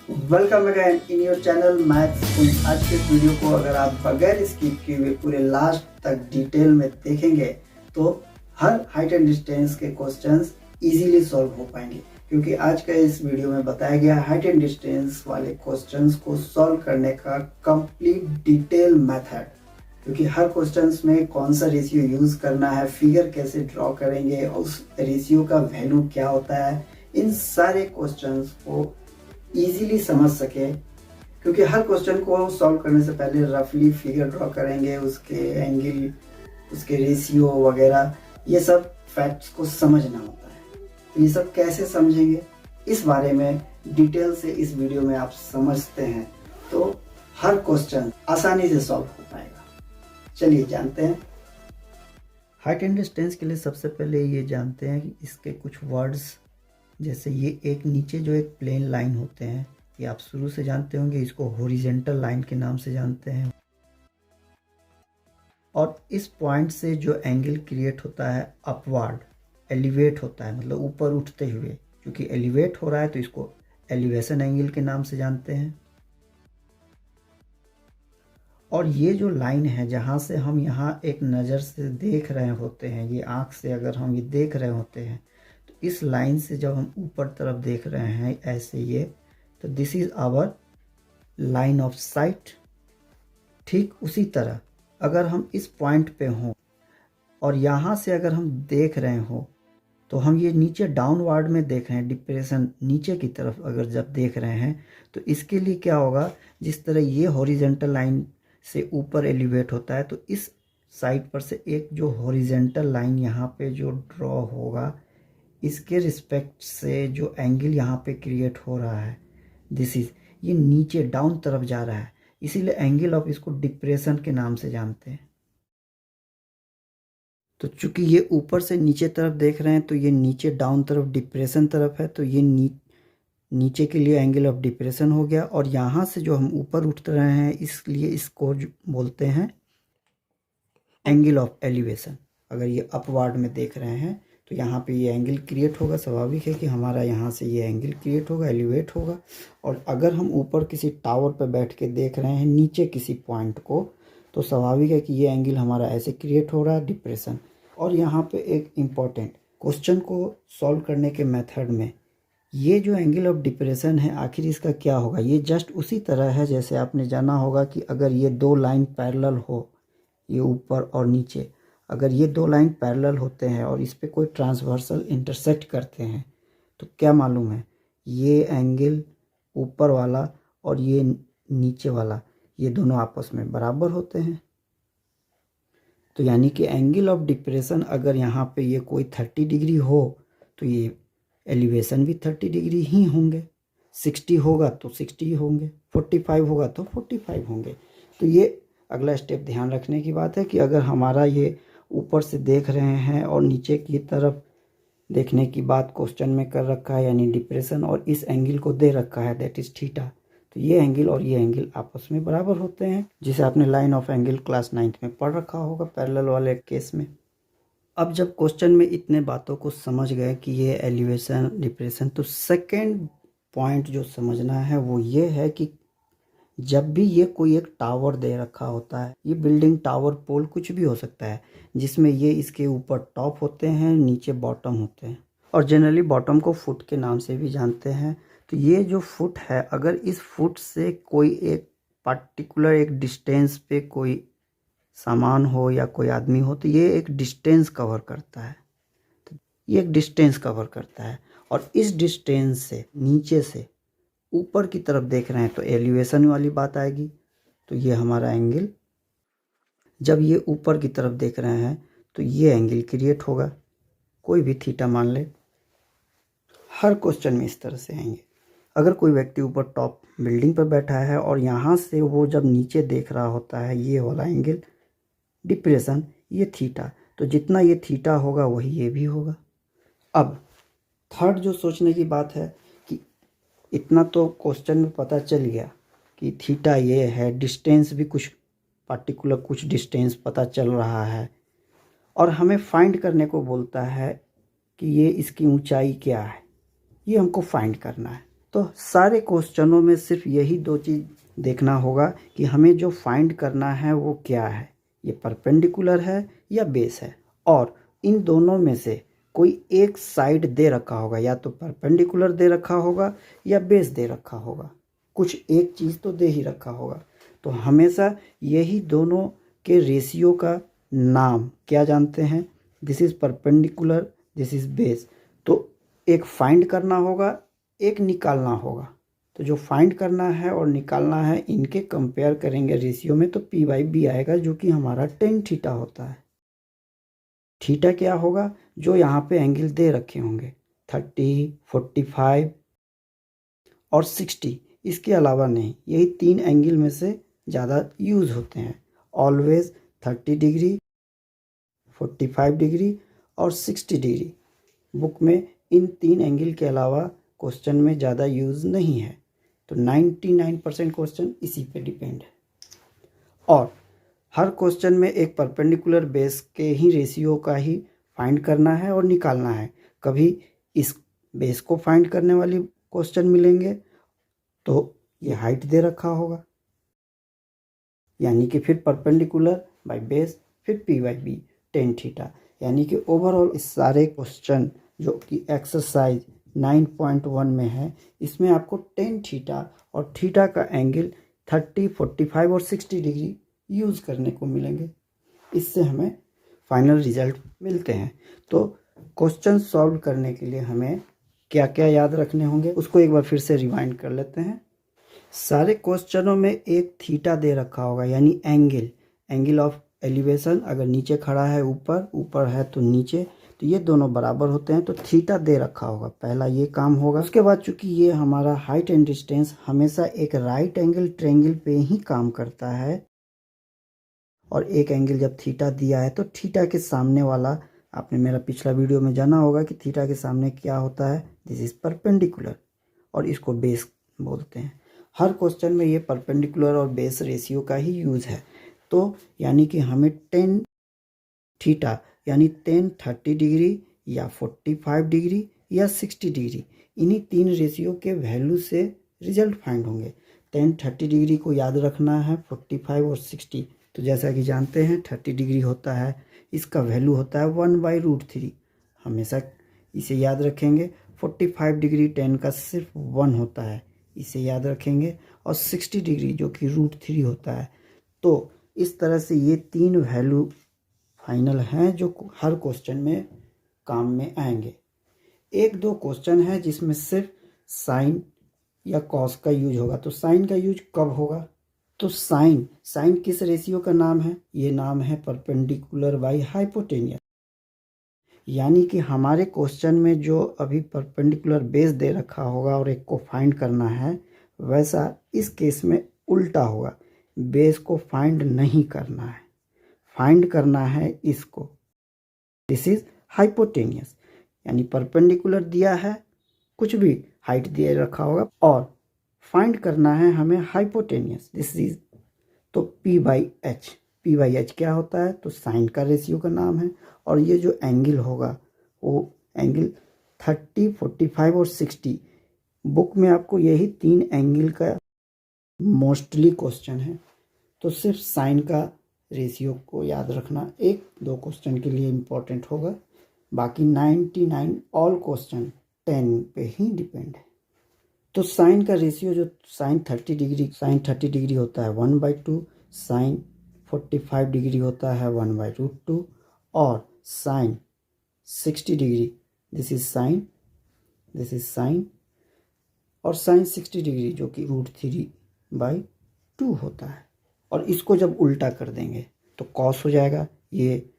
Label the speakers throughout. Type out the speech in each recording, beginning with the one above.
Speaker 1: Welcome again in your channel maths. आज के video को अगर आप बगैर स्किप किए हुए पूरे लास्ट तक डिटेल में देखेंगे तो हर हाइट एंड डिस्टेंस के क्वेश्चंस इजीली सॉल्व हो पाएंगे, क्योंकि आज का इस वीडियो में बताया गया हाइट एंड डिस्टेंस वाले क्वेश्चंस को सॉल्व करने का कंप्लीट डिटेल मेथड। क्योंकि हर क्वेश्चंस में कौन सा रेशियो यूज करना है, फिगर कैसे ड्रॉ करेंगे, उस रेशियो का वैल्यू क्या होता है, इन सारे क्वेश्चंस को इजीली समझ सके। क्योंकि हर क्वेश्चन को सॉल्व करने से पहले रफली फिगर ड्रॉ करेंगे, उसके एंगल, उसके रेशियो वगैरह, ये सब फैक्ट्स को समझना होता है। तो ये सब कैसे समझेंगे, इस बारे में डिटेल से इस वीडियो में आप समझते हैं तो हर क्वेश्चन आसानी से सॉल्व हो पाएगा। चलिए जानते हैं। हाइट एंड डिस्टेंस के लिए सबसे पहले ये जानते हैं कि इसके कुछ वर्ड्स, जैसे ये एक नीचे जो एक प्लेन लाइन होते हैं, ये आप शुरू से जानते होंगे, इसको हॉरिजॉन्टल लाइन के नाम से जानते हैं। और इस पॉइंट से जो एंगल क्रिएट होता है अपवर्ड, एलिवेट होता है, मतलब ऊपर उठते हुए, क्योंकि एलिवेट हो रहा है तो इसको एलिवेशन एंगल के नाम से जानते हैं। और ये जो लाइन है जहाँ से हम यहाँ एक नज़र से देख रहे होते हैं, ये आँख से अगर हम ये देख रहे होते हैं, तो इस लाइन से जब हम ऊपर तरफ देख रहे हैं ऐसे ये, तो this is our line of sight. ठीक उसी तरह अगर हम इस पॉइंट पे हों और यहाँ से अगर हम देख रहे हो, तो हम ये नीचे डाउनवर्ड में देख रहे हैं, डिप्रेशन नीचे की तरफ अगर जब देख रहे हैं, तो इसके लिए क्या होगा, जिस तरह ये हॉरिजॉन्टल लाइन से ऊपर एलिवेट होता है, तो इस साइड पर से एक जो हॉरिजॉन्टल लाइन यहाँ पे जो ड्रॉ होगा, इसके रिस्पेक्ट से जो एंगल यहाँ पे क्रिएट हो रहा है, दिस इज, ये नीचे डाउन तरफ जा रहा है, इसीलिए एंगल ऑफ इसको डिप्रेशन के नाम से जानते हैं। तो चूंकि ये ऊपर से नीचे तरफ देख रहे हैं, तो ये नीचे डाउन तरफ डिप्रेशन तरफ है, तो ये नीचे के लिए एंगल ऑफ डिप्रेशन हो गया। और यहाँ से जो हम ऊपर उठ रहे हैं, इसलिए इसको बोलते हैं एंगल ऑफ एलिवेशन। अगर ये अपवर्ड में देख रहे हैं तो यहाँ पे ये एंगल क्रिएट होगा, स्वाभाविक है कि हमारा यहाँ से ये एंगल क्रिएट होगा, एलिवेट होगा। और अगर हम ऊपर किसी टावर पर बैठ के देख रहे हैं नीचे किसी पॉइंट को, तो स्वाभाविक है कि ये एंगल हमारा ऐसे क्रिएट हो रहा है, डिप्रेशन। और यहाँ पे एक इम्पॉर्टेंट क्वेश्चन को सॉल्व करने के मेथड में, ये जो एंगल ऑफ डिप्रेशन है आखिर इसका क्या होगा, ये जस्ट उसी तरह है जैसे आपने जाना होगा कि अगर ये दो लाइन पैरेलल हो, ये ऊपर और नीचे, अगर ये दो लाइन पैरेलल होते हैं और इस पे कोई ट्रांसवर्सल इंटरसेक्ट करते हैं, तो क्या मालूम है, ये एंगल ऊपर वाला और ये नीचे वाला, ये दोनों आपस में बराबर होते हैं। तो यानी कि एंगल ऑफ डिप्रेशन अगर यहाँ पे ये कोई 30 डिग्री हो, तो ये एलिवेशन भी 30 डिग्री ही होंगे। 60 होगा तो 60 होंगे, 45 होगा तो 45 होंगे। तो ये अगला स्टेप ध्यान रखने की बात है कि अगर हमारा ये ऊपर से देख रहे हैं और नीचे की तरफ देखने की बात क्वेश्चन में कर रखा है, यानी डिप्रेशन, और इस एंगल को दे रखा है, दैट इज थीटा, तो ये एंगल और ये एंगल आपस में बराबर होते हैं, जिसे आपने line of angle class 9th में पढ़ रखा होगा पैरेलल वाले केस में। अब जब क्वेश्चन में इतने बातों को समझ गए कि ये एलिवेशन, डिप्रेशन, तो सेकेंड पॉइंट जो समझना है वो ये है कि जब भी ये कोई एक टावर दे रखा होता है, ये बिल्डिंग, टावर, पोल, कुछ भी हो सकता है, जिसमें ये इसके ऊपर टॉप होते हैं, नीचे बॉटम होते हैं, और जनरली बॉटम को फुट के नाम से भी जानते हैं। तो ये जो फुट है, अगर इस फुट से कोई एक पर्टिकुलर एक डिस्टेंस पे कोई सामान हो या कोई आदमी हो, तो ये एक डिस्टेंस कवर करता है, तो ये एक डिस्टेंस कवर करता है। और इस डिस्टेंस से नीचे से ऊपर की तरफ देख रहे हैं तो एलिवेशन वाली बात आएगी, तो ये हमारा एंगल, जब ये ऊपर की तरफ देख रहे हैं तो ये एंगल क्रिएट होगा, कोई भी थीटा मान ले। हर क्वेश्चन में इस तरह से आएंगे। अगर कोई व्यक्ति ऊपर टॉप बिल्डिंग पर बैठा है और यहाँ से वो जब नीचे देख रहा होता है, ये वाला एंगल डिप्रेशन, ये थीटा, तो जितना ये थीटा होगा वही ये भी होगा। अब थर्ड जो सोचने की बात है कि इतना तो क्वेश्चन में पता चल गया कि थीटा ये है, डिस्टेंस भी कुछ पर्टिकुलर, कुछ डिस्टेंस पता चल रहा है, और हमें फाइंड करने को बोलता है कि ये इसकी ऊंचाई क्या है, ये हमको फाइंड करना है। तो सारे क्वेश्चनों में सिर्फ यही दो चीज़ देखना होगा कि हमें जो फाइंड करना है वो क्या है, ये परपेंडिकुलर है या बेस है। और इन दोनों में से कोई एक साइड दे रखा होगा, या तो परपेंडिकुलर दे रखा होगा या बेस दे रखा होगा, कुछ एक चीज़ तो दे ही रखा होगा। तो हमेशा यही दोनों के रेशियो का नाम क्या जानते हैं, this is perpendicular, this is base. तो एक फाइंड करना होगा, एक निकालना होगा। तो जो फाइंड करना है और निकालना है, इनके कंपेयर करेंगे रेशियो में, तो P/B आएगा, जो कि हमारा tan थीटा होता है। थीटा क्या होगा, जो यहाँ पे एंगल दे रखे होंगे 30, 45 और 60, इसके अलावा नहीं। यही 3 एंगल में से ज़्यादा यूज़ होते हैं। ऑलवेज 30 डिग्री, 45 डिग्री और 60 डिग्री। बुक में इन 3 एंगल के अलावा क्वेश्चन में ज़्यादा यूज़ नहीं है। तो 99% क्वेश्चन इसी पे डिपेंड है। और हर क्वेश्चन में एक परपेंडिकुलर बेस के ही रेशियो का ही फाइंड करना है और निकालना है। कभी इस बेस को फाइंड करने वाली क्वेश्चन मिलेंगे तो ये हाइट दे रखा होगा, यानी कि फिर परपेंडिकुलर बाय बेस, फिर P/B tan थीटा। यानी कि ओवरऑल इस सारे क्वेश्चन जो कि एक्सरसाइज 9.1 में है, इसमें आपको tan थीटा और थीटा का एंगल 30, 45 और 60 डिग्री यूज़ करने को मिलेंगे। इससे हमें फाइनल रिजल्ट मिलते हैं। तो क्वेश्चन सॉल्व करने के लिए हमें क्या क्या याद रखने होंगे, उसको एक बार फिर से रिवाइंड कर लेते हैं। सारे क्वेश्चनों में एक थीटा दे रखा होगा, यानी एंगल ऑफ एलिवेशन। अगर नीचे खड़ा है ऊपर है तो नीचे, तो ये दोनों बराबर होते हैं, तो थीटा दे रखा होगा। पहला ये काम होगा। उसके बाद चूंकि ये हमारा हाइट एंड डिस्टेंस हमेशा एक राइट एंगल ट्रायंगल पे ही काम करता है, और एक एंगल जब थीटा दिया है तो थीटा के सामने वाला, आपने मेरा पिछला वीडियो में जाना होगा कि थीटा के सामने क्या होता है, दिस इज परपेंडिकुलर, और इसको बेस बोलते हैं। हर क्वेश्चन में ये परपेंडिकुलर और बेस रेशियो का ही यूज़ है। तो यानी कि हमें tan थीटा यानी tan 30 डिग्री या 45 डिग्री या 60 डिग्री, इन्हीं 3 रेशियो के वैल्यू से रिजल्ट फाइंड होंगे। tan 30 डिग्री को याद रखना है, 45 और 60। तो जैसा कि जानते हैं 30 डिग्री होता है, इसका वैल्यू होता है 1/√3, हमेशा इसे याद रखेंगे। 45 डिग्री tan का सिर्फ 1 होता है, इसे याद रखेंगे। और 60 डिग्री जो कि √3 होता है। तो इस तरह से ये 3 वैल्यू फाइनल हैं जो हर क्वेश्चन में काम में आएंगे। एक दो क्वेश्चन है जिसमें सिर्फ साइन या कॉस का यूज होगा। तो साइन का यूज कब होगा, तो साइन किस रेशियो का नाम है, ये नाम है परपेंडिकुलर बाय हाइपोटेनियस। यानी कि हमारे क्वेश्चन में जो अभी परपेंडिकुलर बेस दे रखा होगा और एक को फाइंड करना है, वैसा इस केस में उल्टा होगा। बेस को फाइंड नहीं करना है, फाइंड करना है इसको, दिस इज हाइपोटेनियस। यानी परपेंडिकुलर दिया है, कुछ भी हाइट दिए रखा होगा, और फाइंड करना है हमें हाइपोटेनियस, दिस इज। तो P/H क्या होता है, तो साइन का रेशियो का नाम है। और ये जो एंगल होगा वो एंगल 30, 45 और 60, बुक में आपको यही 3 एंगल का मोस्टली क्वेश्चन है। तो सिर्फ साइन का रेशियो को याद रखना एक दो क्वेश्चन के लिए इम्पोर्टेंट होगा, बाकी 99 ऑल क्वेश्चन tan पे ही डिपेंड है। तो साइन का रेशियो जो साइन 30 डिग्री होता है 1/2, साइन 45 डिग्री होता है 1/√2, और sine 60 degree this is sine, और साइन 60 डिग्री जो कि √3/2 होता है। और इसको जब उल्टा कर देंगे तो कॉस हो जाएगा, ये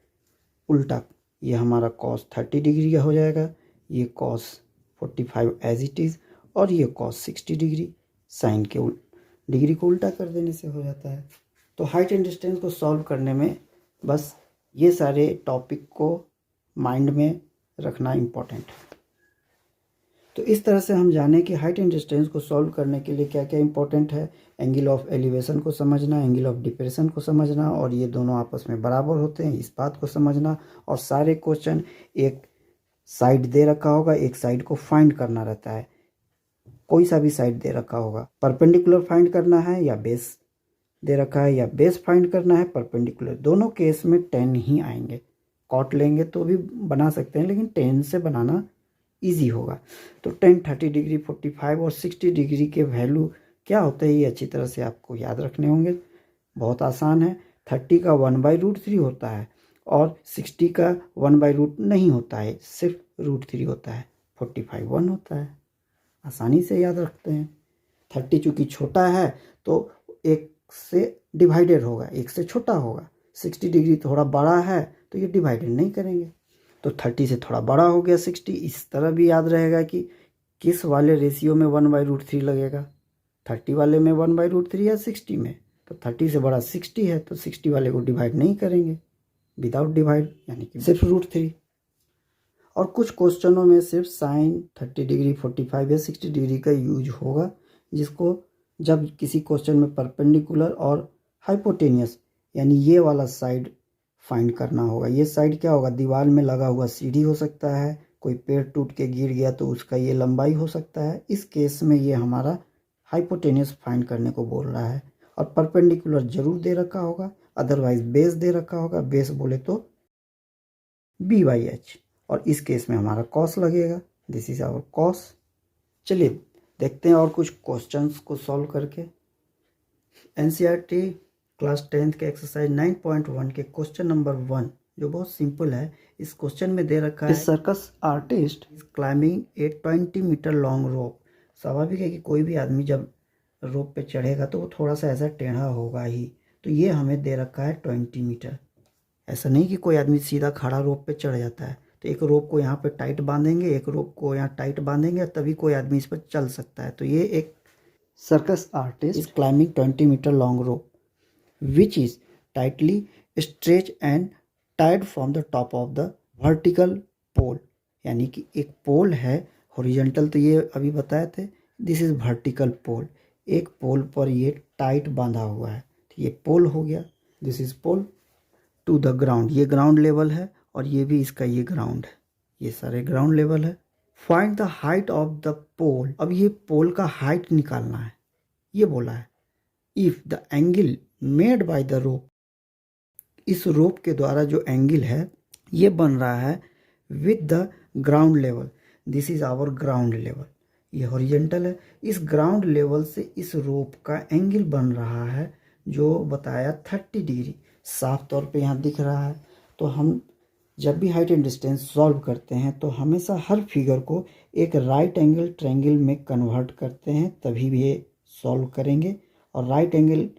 Speaker 1: उल्टा, ये हमारा कॉस 30 डिग्री का हो जाएगा, ये कॉस 45 एज इट इज़, और ये कॉस 60 डिग्री। साइन के डिग्री को उल्टा कर देने से हो जाता है। तो हाइट एंड डिस्टेंस को सॉल्व करने में बस ये सारे टॉपिक को माइंड में रखना इम्पोर्टेंट है। तो इस तरह से हम जाने कि हाइट एंड डिस्टेंस को सॉल्व करने के लिए क्या क्या इंपॉर्टेंट है। एंगल ऑफ एलिवेशन को समझना, एंगल ऑफ डिप्रेशन को समझना, और ये दोनों आपस में बराबर होते हैं इस बात को समझना। और सारे क्वेश्चन एक साइड दे रखा होगा, एक साइड को फाइंड करना रहता है। कोई सा भी साइड दे रखा होगा। परपेंडिकुलर फाइंड करना है या बेस दे रखा है या बेस फाइंड करना है परपेंडिकुलर, दोनों केस में 10 ही आएंगे। कॉट लेंगे तो भी बना सकते हैं लेकिन 10 से बनाना इजी होगा। तो 10, 30 डिग्री, 45 और 60 डिग्री के वैल्यू क्या होते हैं ये अच्छी तरह से आपको याद रखने होंगे। बहुत आसान है। 30 का 1/√3 होता है और 60 का 1/रूट नहीं होता है, सिर्फ √3 होता है। 45 1 होता है, आसानी से याद रखते हैं। 30 चूँकि छोटा है तो 1 से डिवाइडेड होगा, 1 से छोटा होगा। 60 डिग्री थोड़ा बड़ा है तो ये डिवाइडेड नहीं करेंगे, तो 30 से थोड़ा बड़ा हो गया 60। इस तरह भी याद रहेगा कि किस वाले रेशियो में 1/√3 लगेगा, 30 वाले में 1/√3 या 60 में। तो 30 से बड़ा 60 है तो 60 वाले को डिवाइड नहीं करेंगे, विदाउट डिवाइड, यानी कि सिर्फ √3। और कुछ क्वेश्चनों में सिर्फ साइन 30 डिग्री, 45 या 60 डिग्री का यूज होगा, जिसको जब किसी क्वेश्चन में परपेंडिकुलर और हाइपोटेनियस यानी ये वाला साइड फाइंड करना होगा। ये साइड क्या होगा, दीवार में लगा हुआ सीढ़ी हो सकता है, कोई पेड़ टूट के गिर गया तो उसका ये लंबाई हो सकता है। इस केस में ये हमारा हाइपोटेनियस फाइंड करने को बोल रहा है। और परपेंडिकुलर जरूर दे रखा होगा, अदरवाइज बेस दे रखा होगा। बेस बोले तो B/H, और इस केस में हमारा कॉस लगेगा। This is our cos. चलिए देखते हैं और कुछ क्वेश्चंस को सॉल्व करके। NCERT क्लास 10th के एक्सरसाइज 9.1 के क्वेश्चन नंबर 1 जो बहुत सिंपल है। इस क्वेश्चन में दे रखा है circus artist is climbing a 20 metre long rope. स्वाभाविक है कि कोई भी आदमी जब रोप पे चढ़ेगा तो वो थोड़ा सा ऐसा टेढ़ा होगा ही। तो ये हमें दे रखा है 20 मीटर। ऐसा नहीं कि कोई आदमी सीधा खड़ा रोप पे चढ़ जाता है। तो एक रोप को यहाँ पे टाइट बांधेंगे, एक रोप को यहाँ टाइट बांधेंगे, तभी कोई आदमी इस पर चल सकता है। तो ये एक circus artist is climbing 20 metre long rope which is tightly stretched and tied from the top of the vertical pole। यानी कि एक पोल है हॉरिजॉन्टल, तो ये अभी बताए थे, दिस इज वर्टिकल पोल। एक पोल पर ये टाइट बांधा हुआ है, तो ये पोल हो गया। This is pole to the ground, ये ग्राउंड लेवल है और ये भी इसका ये ग्राउंड है, ये सारे ग्राउंड लेवल है। Find the height of the pole. अब ये पोल का हाइट निकालना है, ये बोला है। If the angle made by the rope, इस रोप के द्वारा जो एंगल है ये बन रहा है with the ground level. This is our ground level, ये हॉरिजॉन्टल है। इस ग्राउंड लेवल से इस रोप का एंगल बन रहा है जो बताया 30 डिग्री, साफ तौर पे यहाँ दिख रहा है। तो हम जब भी हाइट एंड डिस्टेंस सॉल्व करते हैं तो हमेशा हर फिगर को एक राइट एंगल ट्रायंगल में कन्वर्ट करते हैं, तभी भी ये सॉल्व करेंगे। और राइट एंगल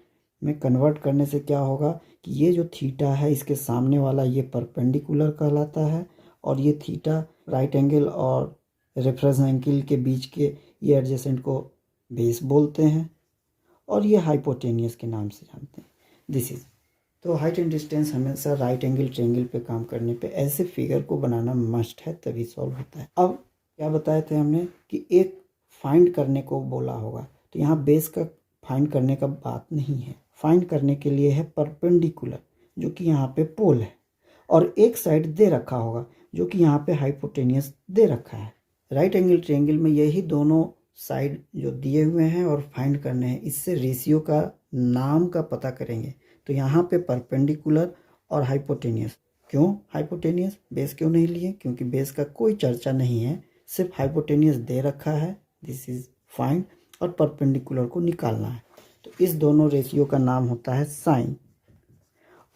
Speaker 1: में कन्वर्ट करने से क्या होगा कि ये जो थीटा है इसके सामने वाला ये परपेंडिकुलर कहलाता है, और ये थीटा राइट एंगल और रेफरेंस एंगल के बीच के ये एडजेसेंट को बेस बोलते हैं, और ये हाइपोटेनियस के नाम से जानते हैं। दिस इज, तो हाइट एंड डिस्टेंस हमेशा राइट एंगल ट्रायंगल पे काम करने पे ऐसे फिगर को बनाना मस्ट है, तभी सॉल्व होता है। अब क्या बताए थे हमने कि एक फाइंड करने को बोला होगा, तो यहाँ बेस का फाइंड करने का बात नहीं है। फाइंड करने के लिए है परपेंडिकुलर, जो कि यहाँ पे पोल है, और एक साइड दे रखा होगा जो कि यहाँ पे हाइपोटेनियस दे रखा है। राइट एंगल ट्रायंगल में यही दोनों साइड जो दिए हुए हैं और फाइंड करने हैं, इससे रेशियो का नाम का पता करेंगे। तो यहाँ पे परपेंडिकुलर और हाइपोटेनियस। क्यों हाइपोटेनियस, बेस क्यों नहीं लिए? क्योंकि बेस का कोई चर्चा नहीं है, सिर्फ हाइपोटेनियस दे रखा है। दिस इज फाइंड, और परपेंडिकुलर को निकालना है। तो इस दोनों रेशियो का नाम होता है साइन,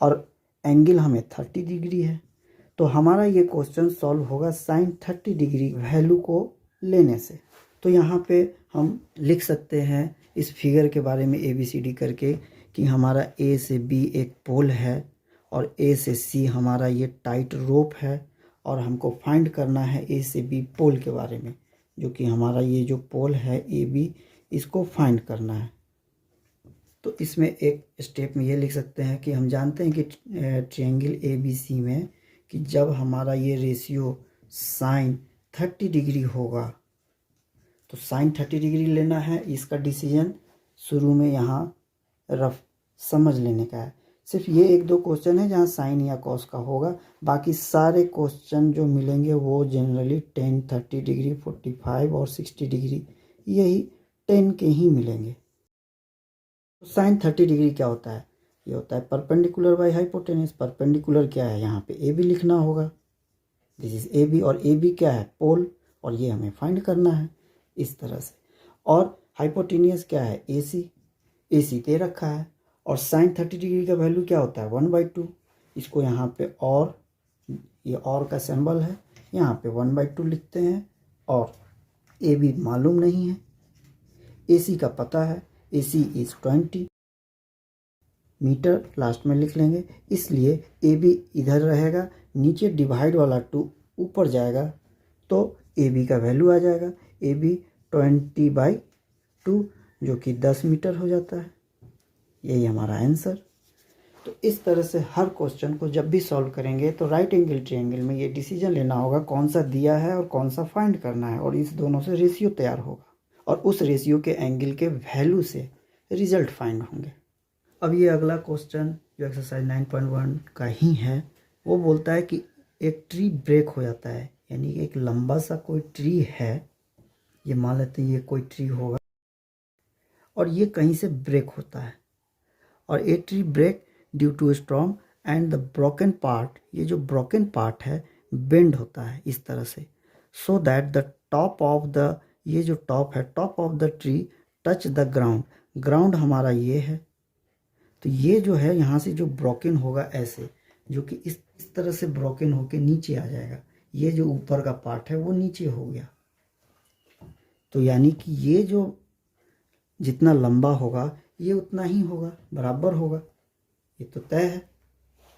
Speaker 1: और एंगल हमें 30 डिग्री है। तो हमारा ये क्वेश्चन सॉल्व होगा साइन 30 डिग्री वैल्यू को लेने से। तो यहाँ पे हम लिख सकते हैं इस फिगर के बारे में ABCD करके कि हमारा A से B एक पोल है और A से C हमारा ये टाइट रोप है, और हमको फाइंड करना है A से B पोल के बारे में, जो कि हमारा ये जो पोल है AB, इसको फाइंड करना है। तो इसमें एक स्टेप में ये लिख सकते हैं कि हम जानते हैं कि ट्रायंगल ABC में कि जब हमारा ये रेशियो साइन 30 डिग्री होगा तो साइन 30 डिग्री लेना है। इसका डिसीजन शुरू में यहाँ रफ समझ लेने का है। सिर्फ ये 1-2 क्वेश्चन है जहाँ साइन या कॉस का होगा, बाकी सारे क्वेश्चन जो मिलेंगे वो जनरली 10, 30 डिग्री, 45 और 60 डिग्री यही 10 के ही मिलेंगे। तो साइन 30 डिग्री क्या होता है? ये होता है परपेंडिकुलर बाय हाइपोटेन्यूज। परपेंडिकुलर क्या है? यहाँ पे ए बी लिखना होगा, दिस इज ए बी, और ए बी क्या है? पोल, और ये हमें फाइंड करना है इस तरह से। और हाइपोटेन्यूज क्या है? ए सी, ए सी दे रखा है। और साइन 30 डिग्री का वैल्यू क्या होता है? 1/2। इसको यहाँ पे और, ये और का सिंबल है, यहाँ पे 1/2 लिखते हैं। और ए बी मालूम नहीं है, ए सी का पता है, ए सी इज 20 मीटर, लास्ट में लिख लेंगे। इसलिए ए बी इधर रहेगा, नीचे डिवाइड वाला 2 ऊपर जाएगा, तो ए बी का वैल्यू आ जाएगा, ए बी 20/2 जो कि 10 मीटर हो जाता है। यही हमारा आंसर। तो इस तरह से हर क्वेश्चन को जब भी सॉल्व करेंगे तो राइट एंगल ट्रायंगल में ये डिसीजन लेना होगा कौन सा दिया है और कौन सा फाइंड करना है, और इस दोनों से रेशियो तैयार होगा और उस रेशियो के एंगल के वैल्यू से रिजल्ट फाइंड होंगे। अब ये अगला क्वेश्चन जो एक्सरसाइज 9.1 का ही है, वो बोलता है कि एक ट्री ब्रेक हो जाता है, यानी एक लंबा सा कोई ट्री है, ये मान लेते हैं ये कोई ट्री होगा, और ये कहीं से ब्रेक होता है, और a tree break due to storm and the broken part, ये जो ब्रोकन पार्ट है बेंड होता है इस तरह से, so that the top of the, ये जो टॉप है, top of the tree touch the ground, ground हमारा ये है, तो ये जो है यहाँ से जो ब्रोकन होगा ऐसे, जो कि इस तरह से ब्रोकन होके नीचे आ जाएगा, ये जो ऊपर का पार्ट है वो नीचे हो गया, तो यानी कि ये जो जितना लंबा होगा ये उतना ही होगा, बराबर होगा, ये तो तय है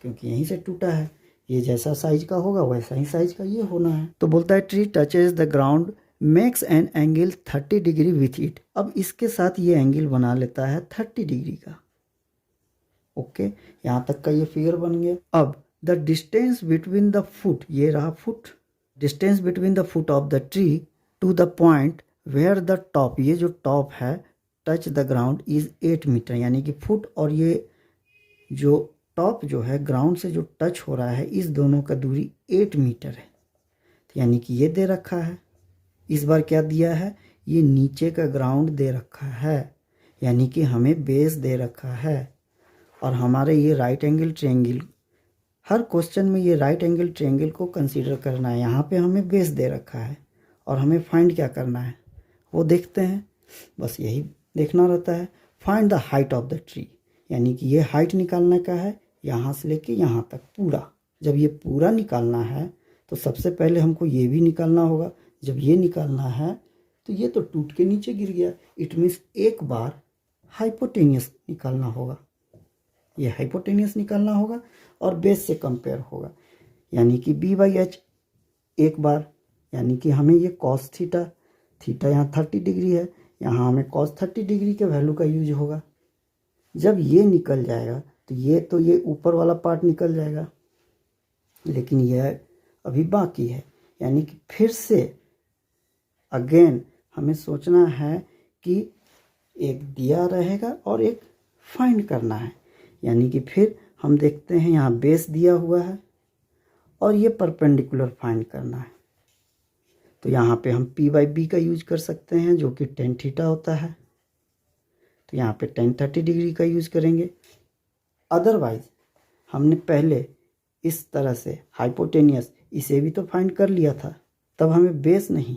Speaker 1: क्योंकि यहीं से टूटा है, ये जैसा साइज का होगा वैसा ही साइज का ये होना है। तो बोलता है tree touches the ground makes an angle 30 degree with it, अब इसके साथ ये एंगल बना लेता है 30 डिग्री का। ओके, यहाँ तक का ये फिगर बन गया। अब the distance between the foot, ये रहा foot, distance between the foot of the tree to the point where the top, ये जो टॉप है touch the ground is 8 metre, यानी कि फुट और ये जो टॉप जो है ग्राउंड से जो टच हो रहा है इस दोनों का दूरी 8 मीटर है, तो यानी कि ये दे रखा है। इस बार क्या दिया है? ये नीचे का ग्राउंड दे रखा है, यानी कि हमें बेस दे रखा है, और हमारे ये राइट एंगल ट्रायंगल, हर क्वेश्चन में ये राइट एंगल ट्रायंगल को कंसीडर करना है। यहाँ पे हमें बेस दे रखा है और हमें फाइंड क्या करना है वो देखते हैं, बस यही देखना रहता है। Find the height of the tree, यानी कि ये हाइट निकालने का है यहाँ से लेके यहाँ तक पूरा। जब ये पूरा निकालना है तो सबसे पहले हमको ये भी निकालना होगा। जब ये निकालना है तो ये तो टूट के नीचे गिर गया, इट मीन्स एक बार हाइपोटेनियस निकालना होगा, ये हाइपोटेनियस निकालना होगा और बेस से कंपेयर होगा, यानी कि b/h एक बार, यानी कि हमें ये cos थीटा, थीटा यहाँ 30 डिग्री है, यहाँ हमें cos 30 डिग्री के वैल्यू का यूज होगा। जब ये निकल जाएगा तो ये ऊपर वाला पार्ट निकल जाएगा, लेकिन यह अभी बाकी है, यानी कि फिर से अगेन हमें सोचना है कि एक दिया रहेगा और एक फाइंड करना है, यानी कि फिर हम देखते हैं यहाँ बेस दिया हुआ है और ये परपेंडिकुलर फाइंड करना है, तो यहाँ पे हम p/b का यूज कर सकते हैं जो कि tan थीटा होता है, तो यहाँ पे tan 30 डिग्री का यूज करेंगे। अदरवाइज हमने पहले इस तरह से हाइपोटेनियस इसे भी तो फाइंड कर लिया था, तब हमें बेस नहीं,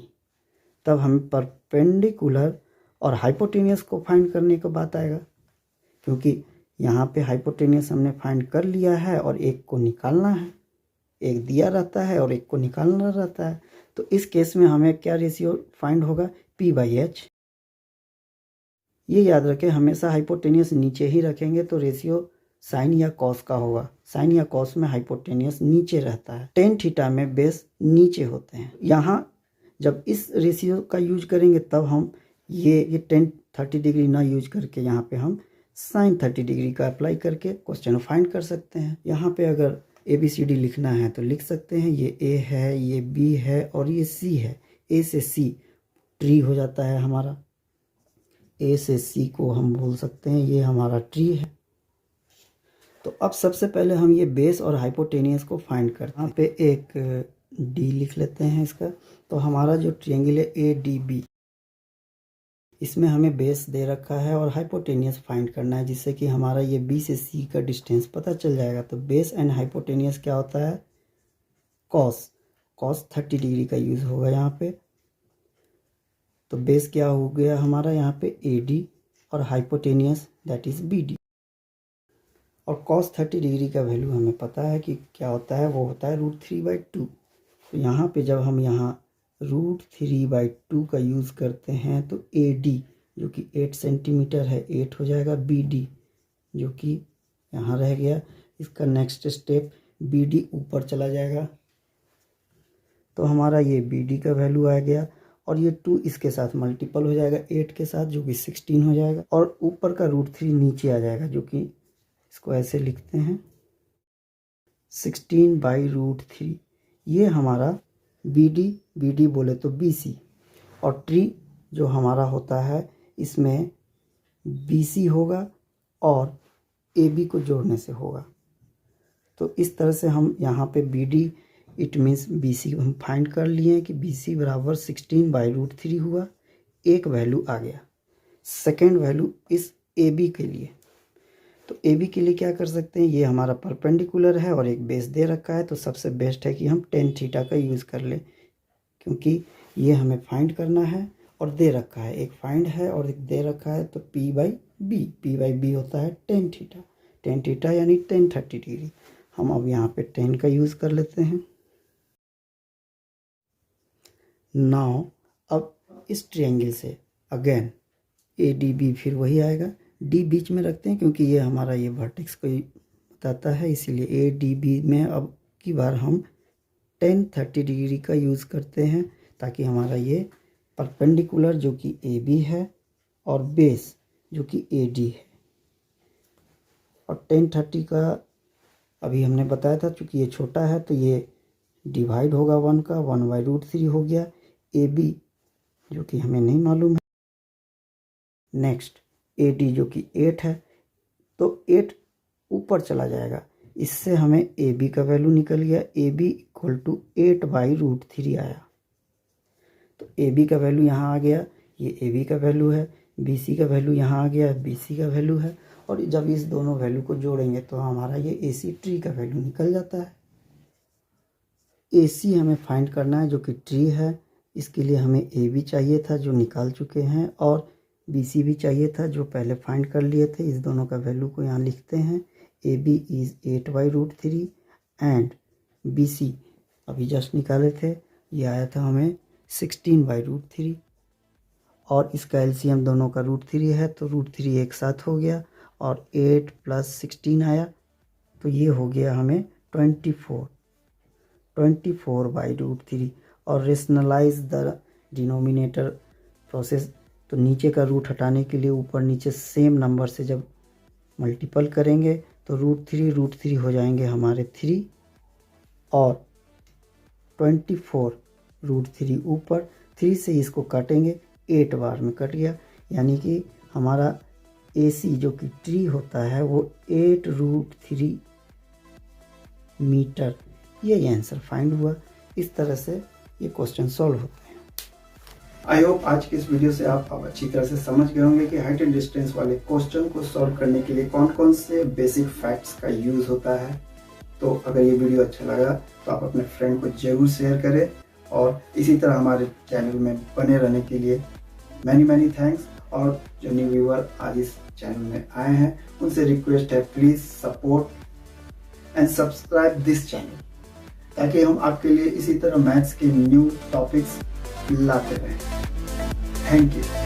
Speaker 1: तब हमें परपेंडिकुलर और हाइपोटेनियस को फाइंड करने का बात आएगा, क्योंकि यहाँ पे हाइपोटेनियस हमने फाइंड कर लिया है और एक को निकालना है, एक दिया रहता है और एक को निकालना रहता है, तो इस केस में हमें क्या रेशियो फाइंड होगा? p/h। ये याद रखें, हमेशा हाइपोटेनियस नीचे ही रखेंगे तो रेशियो साइन या कॉस का होगा, साइन या कॉस में हाइपोटेनियस नीचे रहता है, tan थीटा में बेस नीचे होते हैं। यहाँ जब इस रेशियो का यूज करेंगे तब हम ये tan 30 डिग्री ना यूज करके यहाँ पे हम साइन 30 डिग्री का अप्लाई करके क्वेश्चन फाइंड कर सकते हैं। यहाँ पे अगर ABCD लिखना है तो लिख सकते हैं, ये A है, ये B है और ये C है, A से C ट्री हो जाता है हमारा, A से C को हम बोल सकते हैं ये हमारा ट्री है। तो अब सबसे पहले हम ये बेस और हाइपोटेनियस को फाइंड करते हैं। यहाँ पे एक D लिख लेते हैं इसका, तो हमारा जो ट्रायंगल है ADB, इसमें हमें बेस दे रखा है और हाइपोटेनियस फाइंड करना है, जिससे कि हमारा ये बी से सी का डिस्टेंस पता चल जाएगा। तो बेस एंड हाइपोटेनियस क्या होता है, कॉस 30 डिग्री का यूज़ होगा यहाँ पे। तो बेस क्या हो गया हमारा यहाँ पे AD और हाइपोटेनियस दैट इज़ BD। और cos 30 डिग्री का वैल्यू हमें पता है कि क्या होता है, वो होता है √3/2। तो यहाँ पे जब हम यहाँ √3/2 का यूज़ करते हैं तो AD जो कि 8 सेंटीमीटर है 8 हो जाएगा, BD जो कि यहाँ रह गया। इसका नेक्स्ट स्टेप BD ऊपर चला जाएगा, तो हमारा ये BD का वैल्यू आ गया। और ये 2 इसके साथ मल्टीपल हो जाएगा 8 के साथ, जो कि 16 हो जाएगा। और ऊपर का √3 नीचे आ जाएगा, जो कि इसको ऐसे लिखते हैं 16/√3। ये हमारा BD बोले तो BC। और ट्री जो हमारा होता है इसमें BC होगा और AB को जोड़ने से होगा। तो इस तरह से हम यहाँ पे BD इट मीन्स BC हम फाइंड कर लिए कि BC बराबर 16/√3 हुआ। एक वैल्यू आ गया। सेकेंड वैल्यू इस AB के लिए, तो AB के लिए क्या कर सकते हैं, ये हमारा परपेंडिकुलर है और एक बेस दे रखा है। तो सबसे बेस्ट है कि हम tan थीटा का यूज़ कर लें, क्योंकि ये हमें फाइंड करना है और दे रखा है, एक फाइंड है और एक दे रखा है। तो P/B होता है tan थीटा यानी tan 30 डिग्री। हम अब यहाँ पे tan का यूज़ कर लेते हैं। नाउ अब इस ट्रायंगल से अगेन ADB फिर वही आएगा, D बीच में रखते हैं क्योंकि ये हमारा ये वर्टेक्स को बताता है, इसीलिए ADB में अब की बार हम tan 30 डिग्री का यूज़ करते हैं, ताकि हमारा ये परपेंडिकुलर जो कि AB है और बेस जो कि AD है। और tan 30 का अभी हमने बताया था, चूँकि ये छोटा है तो ये डिवाइड होगा 1 का, 1/√3 हो गया। AB जो कि हमें नहीं मालूम है। नेक्स्ट AD जो कि 8 है, तो 8 ऊपर चला जाएगा, इससे हमें AB का वैल्यू निकल गया। AB = 8/√3 आया। तो AB का वैल्यू यहाँ आ गया, ये AB का वैल्यू है। BC का वैल्यू यहाँ आ गया, BC का वैल्यू है। और जब इस दोनों वैल्यू को जोड़ेंगे तो हमारा ये AC ट्री का वैल्यू निकल जाता है। AC हमें फाइंड करना है जो कि ट्री है। इसके लिए हमें AB चाहिए था जो निकाल चुके हैं, और BC भी चाहिए था जो पहले फाइंड कर लिए थे। इस दोनों का वैल्यू को यहाँ लिखते हैं। AB इज़ 8/√3 एंड BC अभी जस्ट निकाले थे, ये आया था हमें 16/√3। और इसका LCM दोनों का √3 है, तो √3 एक साथ हो गया और 8 + 16 आया, तो ये हो गया हमें 24/√3। और रेशनलाइज द डिनोमिनेटर प्रोसेस, तो नीचे का रूट हटाने के लिए ऊपर नीचे सेम नंबर से जब मल्टीपल करेंगे तो √3 हो जाएंगे हमारे 3 और 24√3 ऊपर 3 से इसको काटेंगे 8 बार में कट गया, यानी कि हमारा AC जो कि ट्री होता है वो 8√3 मीटर। ये आंसर फाइंड हुआ। इस तरह से ये क्वेश्चन सॉल्व होते हैं। आई होप आज की इस वीडियो से आप अच्छी तरह से समझ गए होंगे कि हाइट एंड डिस्टेंस वाले क्वेश्चन को सॉल्व करने के लिए कौन कौन से बेसिक फैक्ट्स का यूज़ होता है। तो अगर ये वीडियो अच्छा लगा तो आप अपने फ्रेंड को जरूर शेयर करें, और इसी तरह हमारे चैनल में बने रहने के लिए मैनी थैंक्स। और जो न्यू व्यूअर आज इस चैनल में आए हैं उनसे रिक्वेस्ट है, please support and subscribe this channel, ताकि हम आपके लिए इसी तरह मैथ्स के न्यू टॉपिक्स लाते रहें। Thank you.